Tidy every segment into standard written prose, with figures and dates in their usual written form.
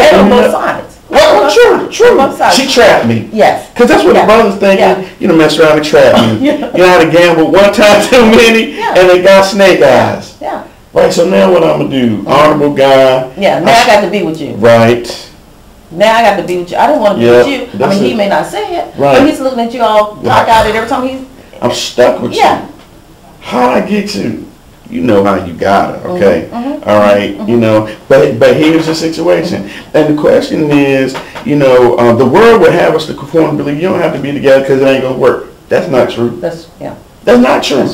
And on both sides. Well, true. She trapped me. Yes. Because that's what the brother's thinking. You know, mess around and trap me. You know how to gamble one time too many, and they got snake eyes. Yeah. Right, so now what I'm going to do? Honorable guy. Yeah, now I got to be with you. Right. Now I got to be with you. I didn't want to be with you. I mean, he may not say it, but he's looking at you all cockeyed every time I'm stuck with you. How'd I get you? You know how you got it, okay? All right, you know, but here's the situation. And the question is, you know, the world would have us to conform and believe you don't have to be together because it ain't going to work. That's not true. That's not true.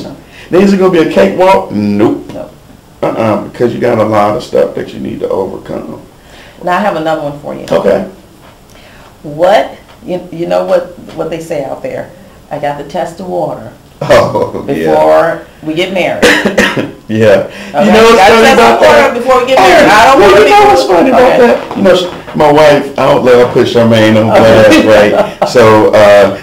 Then is it going to be a cakewalk? Nope. Because you got a lot of stuff that you need to overcome. Now I have another one for you. Okay. What, you know what they say out there? I got to test the water. Before we get married. Okay. You know what's funny about that? Before we get married. I don't want to. You know what's funny about that? You know, my wife, I don't let her put Charmaine on blast, right? So,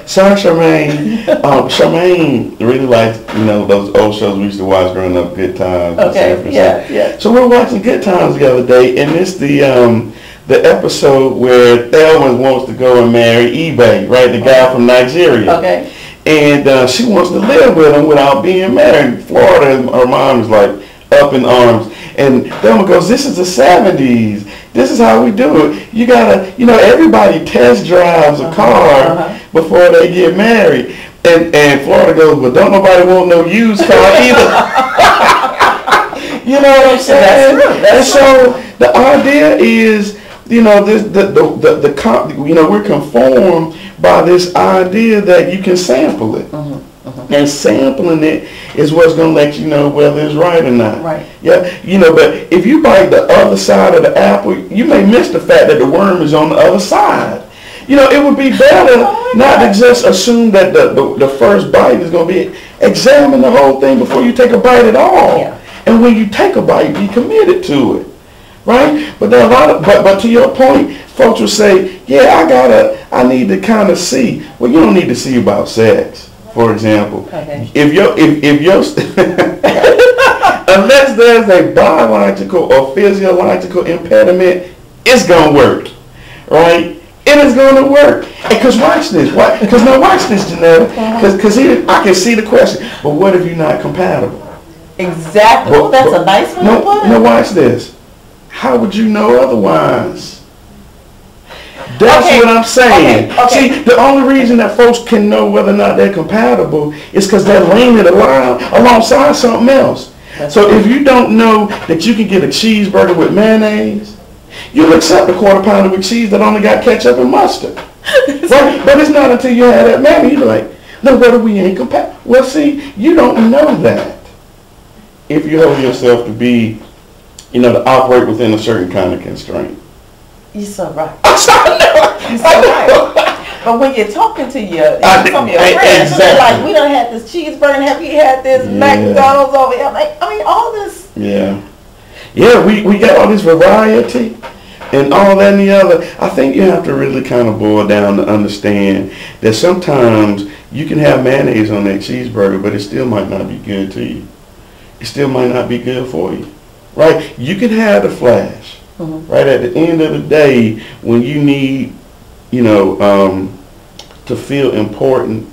sorry, Charmaine. Charmaine really likes, you know, those old shows we used to watch growing up, Good Times. Okay. So we're watching Good Times the other day, and it's the episode where Thelma wants to go and marry eBay, right? The guy from Nigeria. Okay. And she wants to live with him without being married. Florida, her mom is like up in arms. And Thelma goes, this is the 70s. This is how we do it. You gotta, you know, everybody test drives a car before they get married. And Florida goes, well, don't nobody want no used car either. You know what I'm saying? That's true. So the idea is, you know, you know, we're conformed by this idea that you can sample it. And sampling it is what's going to let you know whether it's right or not. Right. Yeah. You know, but if you bite the other side of the apple, you may miss the fact that the worm is on the other side. You know, it would be better not to just assume that the first bite is going to be, examine the whole thing before you take a bite at all. Yeah. And when you take a bite, be committed to it. Right? But there are a lot of, but to your point, folks will say, yeah, I need to kind of see. Well, you don't need to see about sex, for example. Okay. If unless there's a biological or physiological impediment, it's gonna work. Right? It is gonna work. Because watch this. Because now watch this, Jeannetta. Because here I can see the question. But what if you're not compatible? Exactly. Well, that's a nice one to put. No, watch this. How would you know otherwise? That's what I'm saying. See, the only reason that folks can know whether or not they're compatible is because they're leaning alongside something else. So if you don't know that you can get a cheeseburger with mayonnaise, you'll accept a quarter pounder with cheese that only got ketchup and mustard. Right? But it's not until you have that mayonnaise, you're like, no, whether we ain't compatible. Well, see, you don't know that if you hold yourself to be, you know, to operate within a certain kind of constraint. You're so right. You're so right. But when you're talking to your friends, they're like, we done had this cheeseburger, have you had this McDonald's over here? Like, I mean, all this. Yeah, we got all this variety and all that and the other. I think you have to really kind of boil down to understand that sometimes you can have mayonnaise on that cheeseburger, but it still might not be good to you. It still might not be good for you. Right? You can have the flash. Right at the end of the day, when you need, you know, to feel important,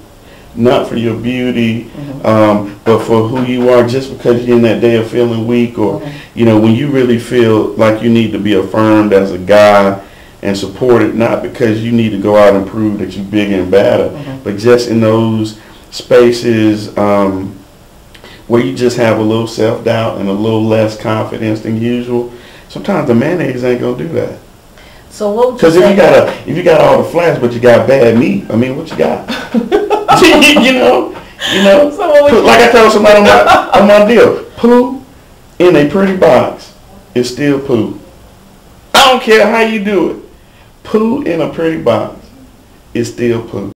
not for your beauty, but for who you are, just because you're in that day of feeling weak, or, you know, when you really feel like you need to be affirmed as a guy and supported, not because you need to go out and prove that you're bigger and better, but just in those spaces where you just have a little self-doubt and a little less confidence than usual. Sometimes the mayonnaise ain't gonna do that. So what would you say? Because if you got all the flash but you got bad meat, I mean, what you got? you know. So like I told somebody on my deal, poo in a pretty box is still poo. I don't care how you do it. Poo in a pretty box is still poo.